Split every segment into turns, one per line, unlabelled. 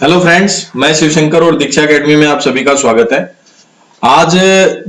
Hello friends, मैं शिवशंकर और दीक्षा academy में आप सभी का स्वागत है। आज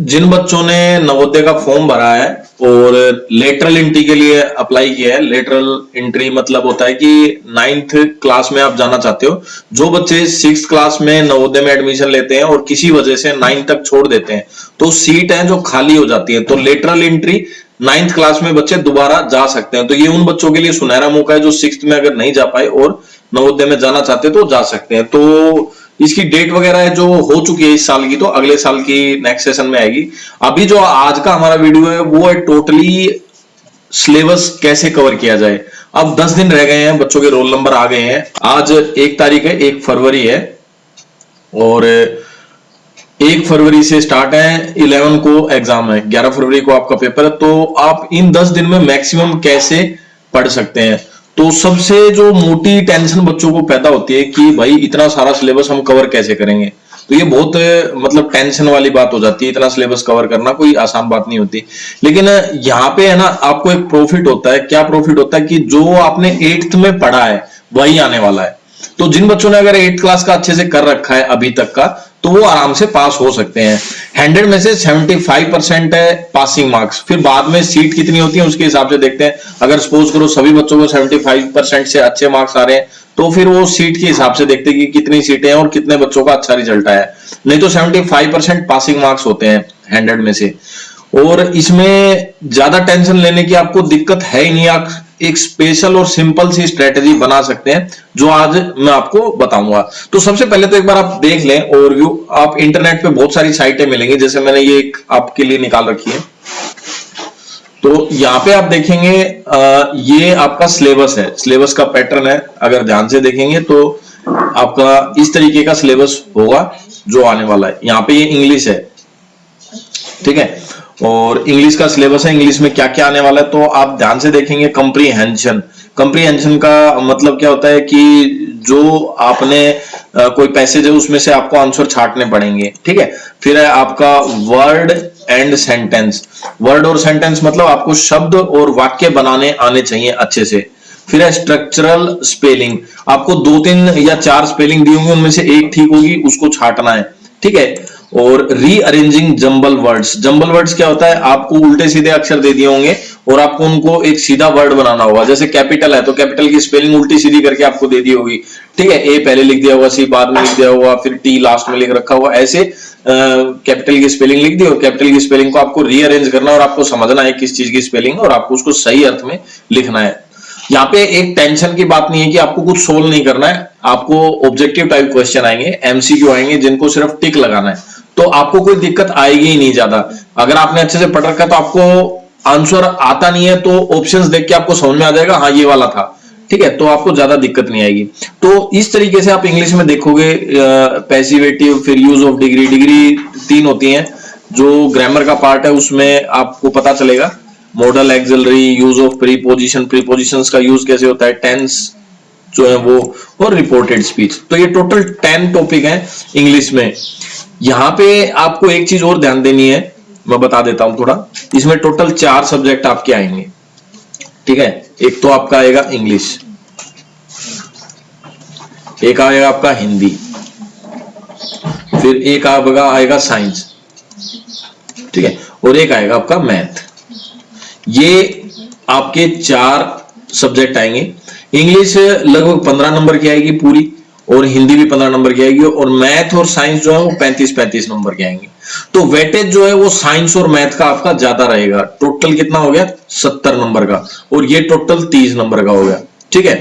जिन बच्चों ने नवोदय का फॉर्म भरा है और लेटरल एंट्री के लिए अप्लाई किया है, लेटरल एंट्री मतलब होता है कि 9th क्लास में आप जाना चाहते हो। जो बच्चे 6th क्लास में नवोदय में एडमिशन लेते हैं और किसी वजह से 9th तक छोड़ देते हैं तो सीट है जो खाली हो जाती है, तो लेटरल एंट्री 9th क्लास में बच्चे दोबारा जा सकते हैं। तो ये उन बच्चों के लिए सुनहरा मौका है जो 6th में अगर नहीं जा पाए और नवोदय में जाना चाहते तो जा सकते हैं। तो इसकी डेट वगैरह है जो हो चुकी है इस साल की, तो अगले साल की नेक्स्ट सेशन में आएगी। अभी जो आज का हमारा वीडियो है वो है टोटली सिलेबस कैसे कवर किया जाए। अब 10 दिन रह गए हैं, बच्चों के रोल नंबर आ गए हैं। आज 1 तारीख है, 1 फरवरी है और 1 फरवरी से स्टार्ट है, 11 को एग्जाम है, 11 फरवरी को आपका पेपर है। तो आप इन 10 दिन में मैक्सिमम कैसे पढ़ सकते हैं। तो सबसे जो मोटी टेंशन बच्चों को पैदा होती है कि भाई इतना सारा सिलेबस हम कवर कैसे करेंगे। तो ये बहुत मतलब टेंशन वाली बात हो जाती है। इतना सिलेबस कवर करना कोई आसान बात नहीं होती। लेकिन यहाँ पे है ना, आपको एक प्रॉफिट होता है। क्या प्रॉफिट होता है कि जो आपने 8th में पढ़ा है वही आने वाला है। तो जिन बच्चों ने अगर 8th क्लास का अच्छे से कर रखा है अभी तक का, तो वो आराम से पास हो सकते हैं। 100 में से 75% है पासिंग मार्क्स। फिर बाद में सीट कितनी होती है उसके हिसाब से देखते हैं। अगर सपोज करो सभी बच्चों को 75% से अच्छे मार्क्स आ रहे हैं तो फिर वो सीट के हिसाब से देखते हैं कि कितनी सीटें हैं और कितने बच्चों का अच्छा रिजल्ट आया है। नहीं तो 75% पासिंग मार्क्स होते हैं 100 में से। और इसमें ज्यादा टेंशन लेने की आपको दिक्कत है ही नहीं। आप एक स्पेशल और सिंपल सी स्ट्रेटेजी बना सकते हैं जो आज मैं आपको बताऊंगा। तो सबसे पहले तो एक बार आप देख लें ओवरव्यू। आप इंटरनेट पे बहुत सारी साइटें मिलेंगी, जैसे मैंने ये एक आपके लिए निकाल रखी है। तो यहाँ पे आप देखेंगे ये आपका सिलेबस है, सिलेबस का पैटर्न है। अगर ध्यान से देखेंगे तो आपका इस तरीके का सिलेबस होगा जो आने वाला है। यहाँ पे ये इंग्लिश है, ठीक है, और इंग्लिश का सिलेबस है। इंग्लिश में क्या क्या आने वाला है तो आप ध्यान से देखेंगे। कंप्रीहेंशन, कंप्रीहेंशन का मतलब क्या होता है कि जो आपने कोई पैसेज है उसमें से आपको आंसर छांटने पड़ेंगे, ठीक है। फिर है आपका वर्ड एंड सेंटेंस। वर्ड और सेंटेंस मतलब आपको शब्द और वाक्य बनाने आने चाहिए अच्छे से। फिर है स्ट्रक्चरल स्पेलिंग। आपको 2-3 या 4 स्पेलिंग दी होंगी, उनमें से एक ठीक होगी, उसको छांटना है, ठीक है। और rearranging jumble words. Jumble words क्या होता है, आपको उल्टे सीधे अक्षर दे दिए होंगे और आपको उनको एक सीधा वर्ड बनाना होगा। जैसे कैपिटल है तो कैपिटल की स्पेलिंग उल्टी सीधी करके आपको दे दी होगी, ठीक है। ए पहले लिख दिया होगा, सी बाद में लिख दिया होगा, फिर टी लास्ट में लिख रखा होगा। ऐसे कैपिटल की स्पेलिंग लिख दी और कैपिटल की स्पेलिंग को आपको रीअरेंज करना और आपको समझना है किस चीज की स्पेलिंग और आपको उसको सही अर्थ में लिखना है। यहाँ पे एक टेंशन की बात नहीं है कि आपको कुछ सोल्व नहीं करना है। आपको ऑब्जेक्टिव टाइप क्वेश्चन आएंगे, एमसीक्यू आएंगे, जिनको सिर्फ टिक लगाना है। तो आपको कोई दिक्कत आएगी ही नहीं ज्यादा। अगर आपने अच्छे से पढ़ रखा है तो आपको आंसर आता नहीं है तो ऑप्शंस देख के आपको समझ में आ जाएगा, हाँ ये वाला था, ठीक है। तो आपको ज्यादा दिक्कत नहीं आएगी। तो इस तरीके से आप इंग्लिश में देखोगे पैसिवेटिव, फिर यूज ऑफ डिग्री। डिग्री 3 होती हैं। जो ग्रामर का पार्ट है उसमें आपको पता चलेगा model, axillary, use of preposition, prepositions का यूज कैसे होता है, टेंस जो है वो, और रिपोर्टेड स्पीच। तो ये टोटल 10 टॉपिक हैं इंग्लिश में। यहां पे आपको एक चीज और ध्यान देनी है, मैं बता देता हूं थोड़ा। इसमें टोटल 4 सब्जेक्ट आपके आएंगे, ठीक है। एक तो आपका आएगा इंग्लिश, एक आएगा आपका हिंदी, फिर एक आपका आएगा साइंस, ठीक है, और एक आएगा आपका मैथ। ये आपके 4 सब्जेक्ट आएंगे। इंग्लिश लगभग 15 नंबर की आएगी पूरी, और हिंदी भी 15 नंबर की आएगी, और मैथ और साइंस जो है वो 35-35 नंबर के आएंगे। तो वेटेज जो है वो साइंस और मैथ का आपका ज्यादा रहेगा। टोटल कितना हो गया, 70 नंबर का, और ये टोटल 30 नंबर का हो गया, ठीक है।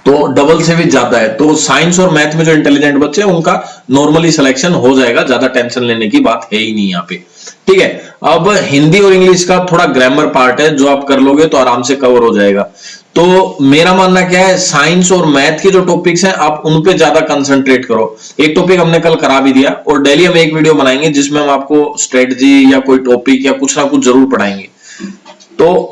तो डबल से भी ज्यादा है। तो साइंस और मैथ में जो इंटेलिजेंट बच्चे हैं उनका नॉर्मली सिलेक्शन हो जाएगा, ज्यादा टेंशन लेने की बात है ही नहीं यहाँ पे, ठीक है। अब हिंदी और इंग्लिश का थोड़ा ग्रामर पार्ट है, जो आप कर लोगे तो आराम से कवर हो जाएगा। तो मेरा मानना क्या है, साइंस और मैथ के जो टॉपिक्स हैं आप उन पे ज्यादा कंसंट्रेट करो। एक टॉपिक हमने कल करा भी दिया, और डेली हम एक वीडियो बनाएंगे जिसमें हम आपको स्ट्रेटजी या कोई टॉपिक या कुछ ना कुछ जरूर पढ़ाएंगे। तो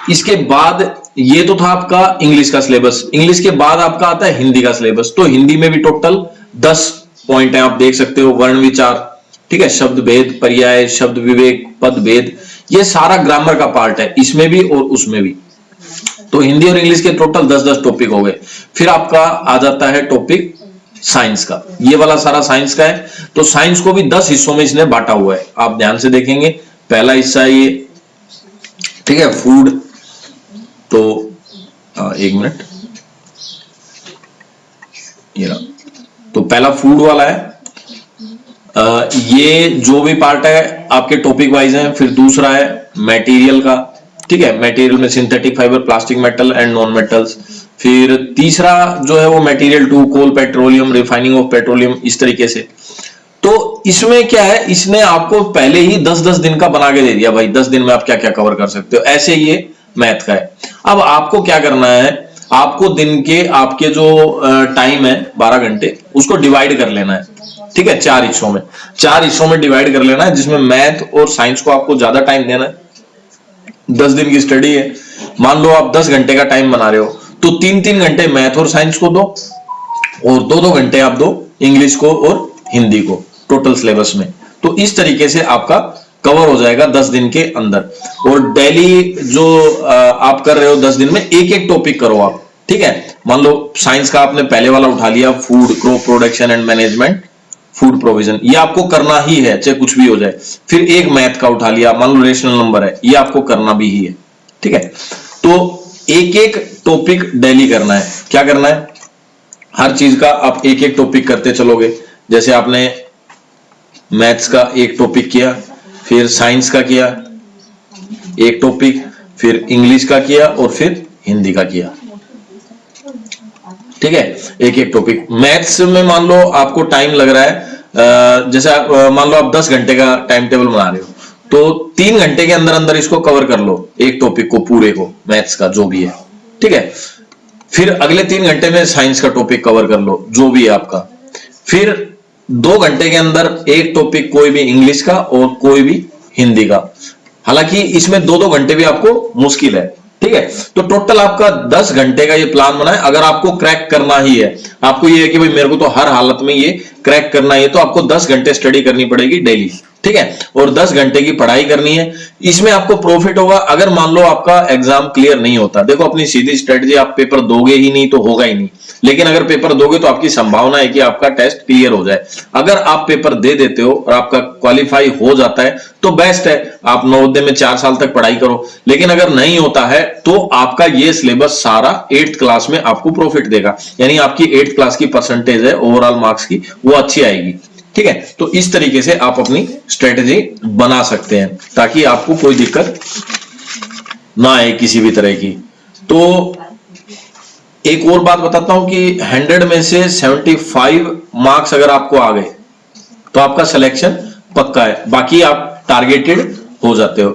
इसके बाद ये तो था आपका इंग्लिश का सिलेबस। इंग्लिश के बाद आपका आता है हिंदी का सिलेबस। तो हिंदी में भी टोटल 10 पॉइंट है, आप देख सकते हो। वर्ण विचार, ठीक है, शब्द भेद, पर्याय, शब्द विवेक, पद भेद, ये सारा ग्रामर का पार्ट है, इसमें भी और उसमें भी। तो हिंदी और इंग्लिश के टोटल 10-10 टॉपिक हो गए। फिर आपका आ जाता है टॉपिक साइंस का, ये वाला सारा साइंस का है। तो साइंस को भी 10 हिस्सों में इसने बांटा हुआ है, आप ध्यान से देखेंगे। पहला हिस्सा है ये, ठीक है, फूड। तो एक मिनट, ये रहा। तो पहला फूड वाला है, ये जो भी पार्ट है आपके टॉपिक वाइज है। फिर दूसरा है मटेरियल का, ठीक है, मटेरियल में synthetic fibre, plastic, metal and non metals. फिर तीसरा जो है वो material 2, coal, petroleum, refining of petroleum, इस तरीके से। तो इसमें क्या है, इसने आपको पहले ही 10-10 दिन का बना के दे दिया भाई, 10 दिन में आप क्या क्या कवर कर सकते हो, ऐसे ये मैथ का है। अब आपको क्या करना है, आपको दिन के आपके जो टाइम है 12 घंटे, उसको डिवाइड कर लेना है, ठीक है, 4 हिस्सों में, 4 हिस्सों में डिवाइड कर लेना है, जिसमें मैथ और साइंस को आपको ज्यादा टाइम देना है। 10 दिन की स्टडी है, मान लो आप 10 घंटे का टाइम बना रहे हो, तो 3-3 घंटे मैथ और साइंस को दो, और 2-2 घंटे आप दो इंग्लिश को और हिंदी को, टोटल सिलेबस में। तो इस तरीके से आपका कवर हो जाएगा 10 दिन के अंदर। और डेली जो आप कर रहे हो 10 दिन में एक एक टॉपिक करो आप, ठीक है। मान लो साइंस का आपने पहले वाला उठा लिया, food, crop production and management, food provision, ये आपको करना ही है चाहे कुछ भी हो जाए। फिर एक मैथ का उठा लिया, मान लो रेशनल नंबर है, ये आपको करना भी ही है, ठीक है। तो एक एक टॉपिक डेली करना है। क्या करना है, हर चीज का आप एक एक टॉपिक करते चलोगे। जैसे आपने मैथ्स का एक टॉपिक किया, फिर साइंस का किया एक टॉपिक, फिर इंग्लिश का किया, और फिर हिंदी का किया, ठीक है, एक एक टॉपिक। मैथ्स में मान लो आपको टाइम लग रहा है, जैसे मान लो आप 10 घंटे का टाइम टेबल बना रहे हो, तो 3 घंटे के अंदर अंदर इसको कवर कर लो, एक टॉपिक को पूरे को, मैथ्स का जो भी है, ठीक है। फिर अगले 3 घंटे में साइंस का टॉपिक कवर कर लो, जो भी है आपका। फिर 2 घंटे के अंदर एक टॉपिक, कोई भी इंग्लिश का और कोई भी हिंदी का। हालांकि इसमें 2-2 घंटे भी आपको मुश्किल है, ठीक है। तो टोटल आपका 10 घंटे का ये प्लान बना है। अगर आपको क्रैक करना ही है, आपको ये है कि भाई मेरे को तो हर हालत में ये क्रैक करना है, तो आपको 10 घंटे स्टडी करनी पड़ेगी डेली, ठीक है, और 10 घंटे की पढ़ाई करनी है। इसमें आपको प्रॉफिट होगा अगर मान लो आपका एग्जाम क्लियर नहीं होता। देखो अपनी सीधी स्ट्रेटजी, आप पेपर दोगे ही नहीं तो होगा ही नहीं, लेकिन अगर पेपर दोगे तो आपकी संभावना है कि आपका टेस्ट क्लियर हो जाए। अगर आप पेपर दे देते हो और आपका क्वालिफाई हो जाता है तो बेस्ट है, आप नवोदय में 4 साल तक पढ़ाई करो। लेकिन अगर नहीं होता है तो आपका ये सिलेबस सारा 8th क्लास में आपको प्रॉफिट देगा, यानी आपकी 8th क्लास की परसेंटेज है ओवरऑल मार्क्स की, वो अच्छी आएगी, ठीक है। तो इस तरीके से आप अपनी स्ट्रेटजी बना सकते हैं ताकि आपको कोई दिक्कत ना आए किसी भी तरह की। तो एक और बात बताता हूं कि 100 में से 75 मार्क्स अगर आपको आ गए तो आपका सिलेक्शन पक्का है, बाकी आप टारगेटेड हो जाते हो।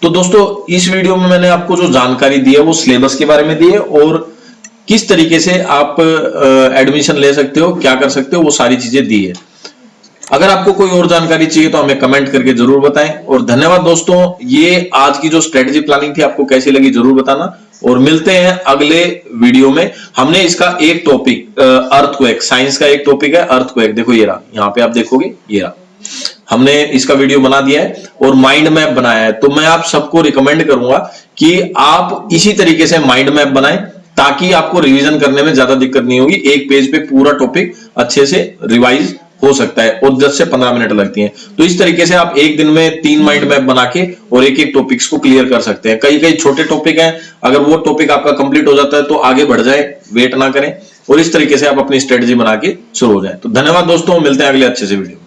तो दोस्तों इस वीडियो में मैंने आपको जो जानकारी दी है वो सिलेबस के बारे में दी है, और किस तरीके से आप एडमिशन ले सकते हो, क्या कर सकते हो, वो सारी चीजें दी है। अगर आपको कोई और जानकारी चाहिए तो हमें कमेंट करके जरूर बताएं। और धन्यवाद दोस्तों, ये आज की जो स्ट्रेटजी प्लानिंग थी आपको कैसी लगी जरूर बताना, और मिलते हैं अगले वीडियो में। हमने इसका एक टॉपिक अर्थक्वेक, साइंस का एक टॉपिक है अर्थक्वेक, देखो ये रहा, यहाँ पे आप देखोगे ये रहा, हमने इसका वीडियो बना दिया है और माइंड मैप बनाया है। तो मैं आप सबको रिकमेंड करूंगा कि आप इसी तरीके से माइंड मैप बनाएं ताकि आपको रिवीजन करने में ज्यादा दिक्कत नहीं होगी। एक पेज पे पूरा टॉपिक अच्छे से रिवाइज हो सकता है और 10 से 15 मिनट लगती हैं। तो इस तरीके से आप एक दिन में 3 माइंड मैप बना के और एक एक टॉपिक्स को क्लियर कर सकते हैं। कई कई छोटे टॉपिक हैं, अगर वो टॉपिक आपका कंप्लीट हो जाता है तो आगे बढ़ जाए, वेट ना करें, और इस तरीके से आप अपनी स्ट्रेटजी बना के शुरू हो जाए। तो धन्यवाद दोस्तों, मिलते हैं अगले अच्छे से वीडियो।